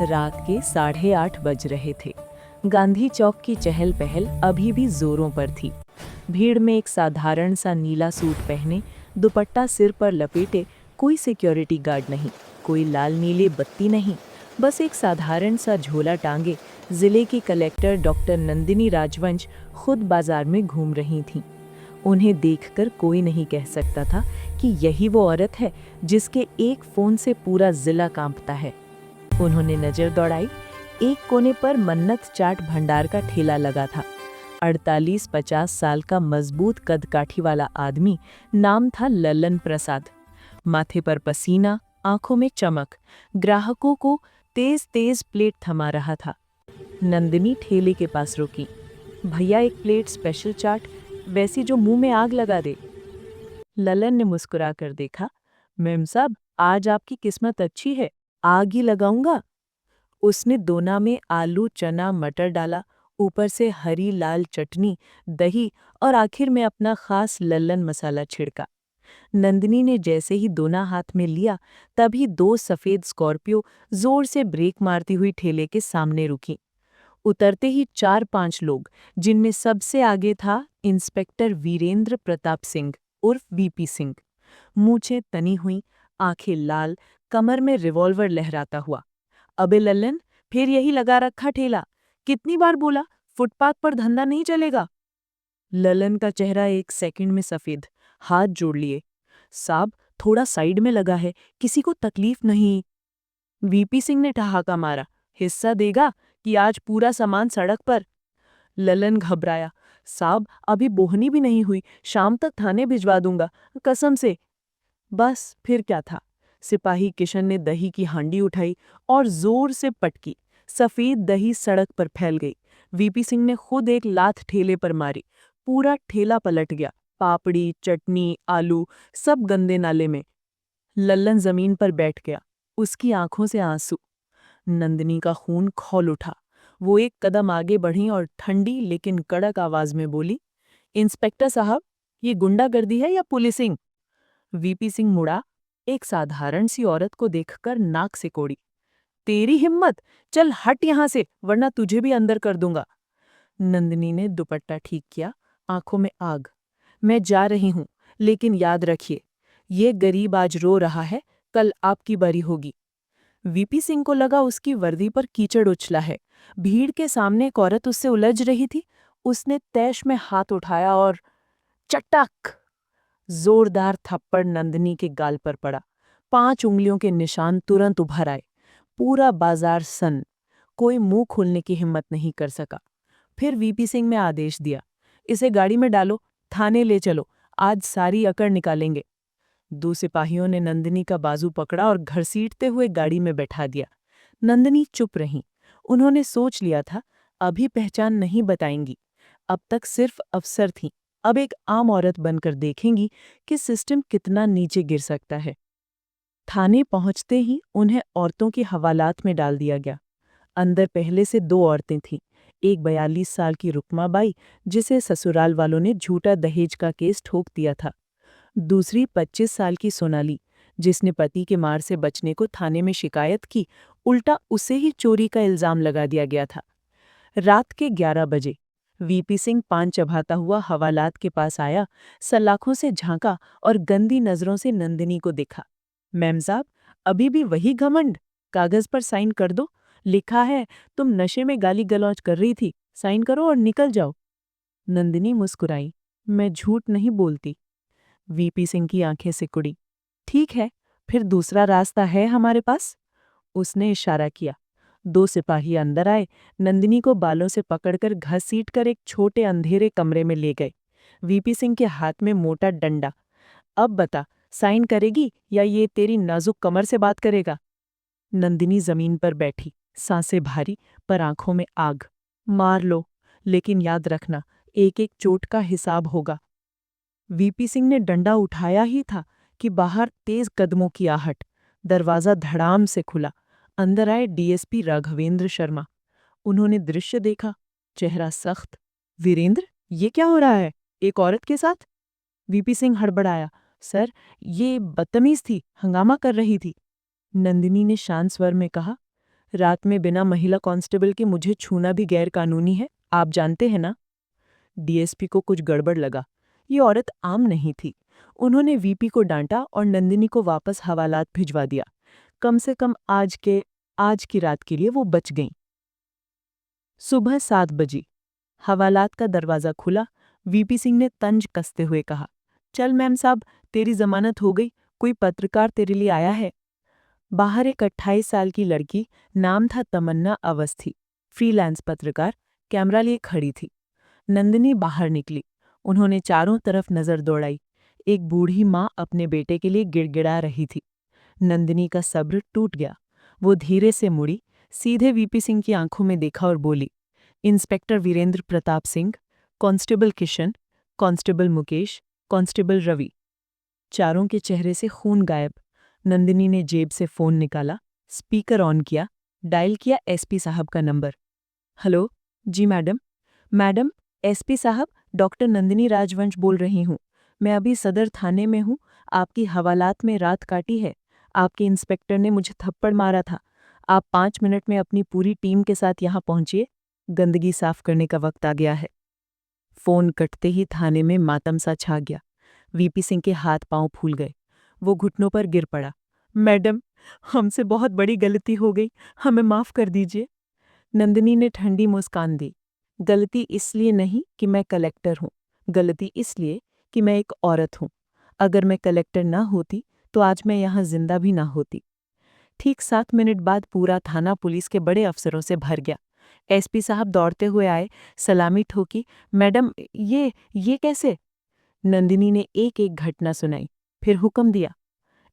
रात के 8:30 बज रहे थे। गांधी चौक की चहल पहल अभी भी जोरों पर थी। भीड़ में एक साधारण सा नीला सूट पहने, दुपट्टा सिर पर लपेटे कोई सिक्योरिटी गार्ड नहीं, कोई लाल नीली बत्ती नहीं, बस एक साधारण सा झोला टांगे जिले की कलेक्टर डॉक्टर नंदिनी राजवंश खुद बाजार में घूम रही थीं। उन्हें देखकर कोई नहीं कह सकता था कि यही वो औरत है जिसके एक फोन से पूरा जिला कांपता है। उन्होंने नजर दौड़ाई। एक कोने पर मन्नत चाट भंडार का ठेला लगा था। 48-50 साल का मजबूत कदकाठी वाला आदमी, नाम था ललन प्रसाद। माथे पर पसीना, आंखों में चमक, ग्राहकों को तेज तेज प्लेट थमा रहा था। नंदिनी ठेले के पास रुकी। भैया, एक प्लेट स्पेशल चाट, वैसी जो मुंह में आग लगा दे। ललन ने मुस्कुरा कर देखा। मेम साहब, आज आपकी किस्मत अच्छी है, आग ही लगाऊंगा। उसने दोना में आलू, चना, मटर डाला, ऊपर से हरी लाल चटनी, दही और आखिर में अपना खास लल्लन मसाला छिड़का। नंदिनी ने जैसे ही दोना हाथ में लिया, तभी दो सफेद स्कॉर्पियो जोर से ब्रेक मारती हुई ठेले के सामने रुकी। उतरते ही 4-5 लोग, जिनमें सबसे आगे था इंस्पेक्टर वीरेंद्र प्रताप सिंह उर्फ वीपी सिंह। मूछें तनी हुई, आंखें लाल, कमर में रिवॉल्वर लहराता हुआ। अबे लल्लन, फिर यही लगा रखा ठेला? कितनी बार बोला, फुटपाथ पर धंधा नहीं चलेगा। ललन का चेहरा एक सेकंड में सफेद, हाथ जोड़ लिए। साहब, थोड़ा साइड में लगा है, किसी को तकलीफ नहीं। वीपी सिंह ने ठहाका मारा। हिस्सा देगा कि आज पूरा सामान सड़क पर? ललन घबराया। साहब, अभी बोहनी भी नहीं हुई, शाम तक थाने भिजवा दूंगा, कसम से। बस फिर क्या था। सिपाही किशन ने दही की हांडी उठाई और जोर से पटकी। सफेद दही सड़क पर फैल गई। वीपी सिंह ने खुद एक लात ठेले पर मारी। पूरा ठेला पलट गया। पापड़ी, चटनी, आलू सब गंदे नाले में। लल्लन जमीन पर बैठ गया, उसकी आंखों से आंसू। नंदिनी का खून खौल उठा। वो एक कदम आगे बढ़ी और ठंडी लेकिन कड़क आवाज में बोली, इंस्पेक्टर साहब, ये गुंडागर्दी है या पुलिसिंग? वीपी सिंह मुड़ा, एक साधारण सी औरत को देखकर नाक से कोड़ी। तेरी हिम्मत, चल हट यहां से, वरना तुझे भी अंदर कर दूंगा। नंदिनी ने दुपट्टा ठीक किया, आंखों में आग। मैं जा रही हूं, लेकिन याद रखिए, ये गरीब आज रो रहा है, कल आपकी बारी होगी। वीपी सिंह को लगा उसकी वर्दी पर कीचड़ उछला है। भीड़ के सामने एक औरत उससे उलझ रही थी। उसने तैश में हाथ उठाया और चटक! जोरदार थप्पड़ नंदिनी के गाल पर पड़ा। 5 उंगलियों के निशान तुरंत उभर आए। पूरा बाजार सन्न। कोई मुंह खोलने की हिम्मत नहीं कर सका। फिर वीपी सिंह ने आदेश दिया, इसे गाड़ी में डालो, थाने ले चलो, आज सारी अकड़ निकालेंगे। 2 सिपाहियों ने नंदिनी का बाजू पकड़ा और घसीटते हुए गाड़ी में बैठा दिया। नंदिनी चुप रही। उन्होंने सोच लिया था, अभी पहचान नहीं बताएंगी। अब तक सिर्फ अफसर थीं, अब एक आम औरत बनकर देखेंगी कि सिस्टम कितना नीचे गिर सकता है। थाने पहुंचते ही उन्हें औरतों की हवालात में डाल दिया गया। अंदर पहले से 2 औरतें थीं। एक 42 साल की रुक्माबाई, जिसे ससुराल वालों ने झूठा दहेज का केस ठोक दिया था। दूसरी 25 साल की सोनाली, जिसने पति के मार से बचने को थाने में शिकायत की, उल्टा उसे ही चोरी का इल्जाम लगा दिया गया था। रात के 11 बजे वीपी सिंह पान चबाता हुआ हवालात के पास आया, सलाखों से झांका और गंदी नजरों से नंदिनी को देखा। मैम साहब, अभी भी वही घमंड? कागज पर साइन कर दो, लिखा है तुम नशे में गाली गलौज कर रही थी, साइन करो और निकल जाओ। नंदिनी मुस्कुराई। मैं झूठ नहीं बोलती। वीपी सिंह की आंखें सिकुड़ी। ठीक है, फिर दूसरा रास्ता है हमारे पास? उसने इशारा किया। 2 सिपाही अंदर आए, नंदिनी को बालों से पकड़कर घसीटकर एक छोटे अंधेरे कमरे में ले गए। वीपी सिंह के हाथ में मोटा डंडा। अब बता, साइन करेगी या ये तेरी नाजुक कमर से बात करेगा? नंदिनी जमीन पर बैठी, सांसें भारी पर आंखों में आग। मार लो, लेकिन याद रखना, एक एक चोट का हिसाब होगा। वीपी सिंह ने डंडा उठाया ही था कि बाहर तेज कदमों की आहट। दरवाजा धड़ाम से खुला। अंदर आए डीएसपी राघवेंद्र शर्मा। उन्होंने दृश्य देखा, चेहरा सख्त। वीरेंद्र, ये क्या हो रहा है, एक औरत के साथ? वीपी सिंह हड़बड़ाया। सर, ये बदतमीज थी, हंगामा कर रही थी। नंदिनी ने शांत स्वर में कहा, रात में बिना महिला कांस्टेबल के मुझे छूना भी गैर कानूनी है, आप जानते हैं ना। डीएसपी को कुछ गड़बड़ लगा। ये औरत आम नहीं थी। उन्होंने वीपी को डांटा और नंदिनी को वापस हवालात भिजवा दिया। कम से कम आज की रात के लिए वो बच गईं। सुबह 7 बजी हवालात का दरवाज़ा खुला। वीपी सिंह ने तंज कसते हुए कहा, चल मैम साहब, तेरी जमानत हो गई, कोई पत्रकार तेरे लिए आया है। बाहर एक 28 साल की लड़की, नाम था तमन्ना अवस्थी, फ्रीलांस पत्रकार, कैमरा लिए खड़ी थी। नंदिनी बाहर निकली। उन्होंने चारों तरफ नजर दौड़ाई। एक बूढ़ी माँ अपने बेटे के लिए गिड़गिड़ा रही थी। नंदिनी का सब्र टूट गया। वो धीरे से मुड़ी, सीधे वीपी सिंह की आंखों में देखा और बोली, inspector Virendra Pratap Singh, constable Kishan, constable Mukesh, constable Ravi. चारों के चेहरे से खून गायब। नंदिनी ने जेब से फोन निकाला, स्पीकर ऑन किया, डायल किया एसपी साहब का नंबर। हेलो, जी मैडम। मैडम, एसपी साहब, डॉक्टर नंदिनी राजवंश बोल रही हूँ। मैं अभी सदर थाने में हूँ। आपकी हवालात में रात काटी है। आपके इंस्पेक्टर ने मुझे थप्पड़ मारा था। आप 5 मिनट में अपनी पूरी टीम के साथ यहाँ पहुँचिए। गंदगी साफ करने का वक्त आ गया है। फोन कटते ही थाने में मातम सा छा गया। वीपी सिंह के हाथ पांव फूल गए। वो घुटनों पर गिर पड़ा। मैडम, हमसे बहुत बड़ी गलती हो गई, हमें माफ कर दीजिए। नंदिनी ने ठंडी मुस्कान दी। गलती इसलिए नहीं कि मैं कलेक्टर हूँ, गलती इसलिए कि मैं एक औरत हूँ। अगर मैं कलेक्टर ना होती तो आज मैं यहाँ जिंदा भी ना होती। ठीक 7 मिनट बाद पूरा थाना पुलिस के बड़े अफसरों से भर गया। एसपी साहब दौड़ते हुए आए, सलामी ठोकी। मैडम, ये कैसे? नंदिनी ने एक एक घटना सुनाई, फिर हुक्म दिया,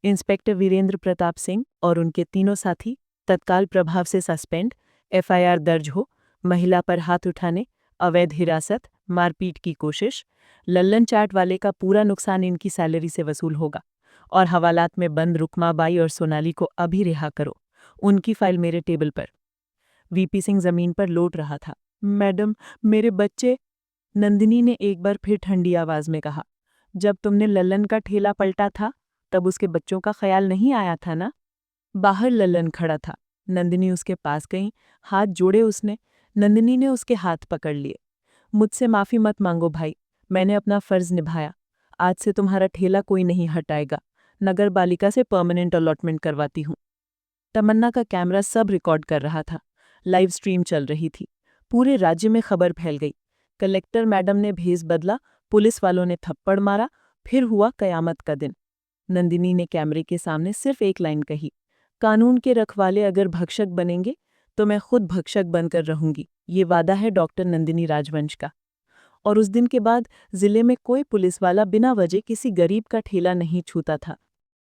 इंस्पेक्टर वीरेंद्र प्रताप सिंह और उनके तीनों साथी तत्काल प्रभाव से सस्पेंड, एफआईआर दर्ज हो, महिला पर हाथ उठाने, अवैध हिरासत, मारपीट की कोशिश, लल्लन चाट वाले का पूरा नुकसान इनकी सैलरी से वसूल होगा, और हवालात में बंद रुकमाबाई और सोनाली को अभी रिहा करो। उनकी फाइल मेरे टेबल पर। वीपी सिंह जमीन पर लौट रहा था। मैडम, मेरे बच्चे। नंदिनी ने एक बार फिर ठंडी आवाज में कहा, जब तुमने लल्लन का ठेला पलटा था तब उसके बच्चों का ख्याल नहीं आया था ना। बाहर लल्लन खड़ा था। नंदिनी उसके पास गई, हाथ जोड़े उसने। नंदिनी ने उसके हाथ पकड़ लिए। मुझसे माफी मत मांगो भाई, मैंने अपना फर्ज निभाया। आज से तुम्हारा ठेला कोई नहीं हटाएगा। नगर पालिका से परमानेंट अलॉटमेंट करवाती हूँ। तमन्ना का कैमरा सब रिकॉर्ड कर रहा था। लाइव स्ट्रीम चल रही थी। पूरे राज्य में खबर फैल गई। कलेक्टर मैडम ने भेस बदला, पुलिस वालों ने थप्पड़ मारा, फिर हुआ कयामत का दिन। नंदिनी ने कैमरे के सामने सिर्फ एक लाइन कही, कानून के रखवाले अगर भक्षक बनेंगे तो मैं खुद भक्षक बनकर रहूंगी। ये वादा है डॉक्टर नंदिनी राजवंश का। और उस दिन के बाद जिले में कोई पुलिस वाला बिना वजह किसी गरीब का ठेला नहीं छूता था।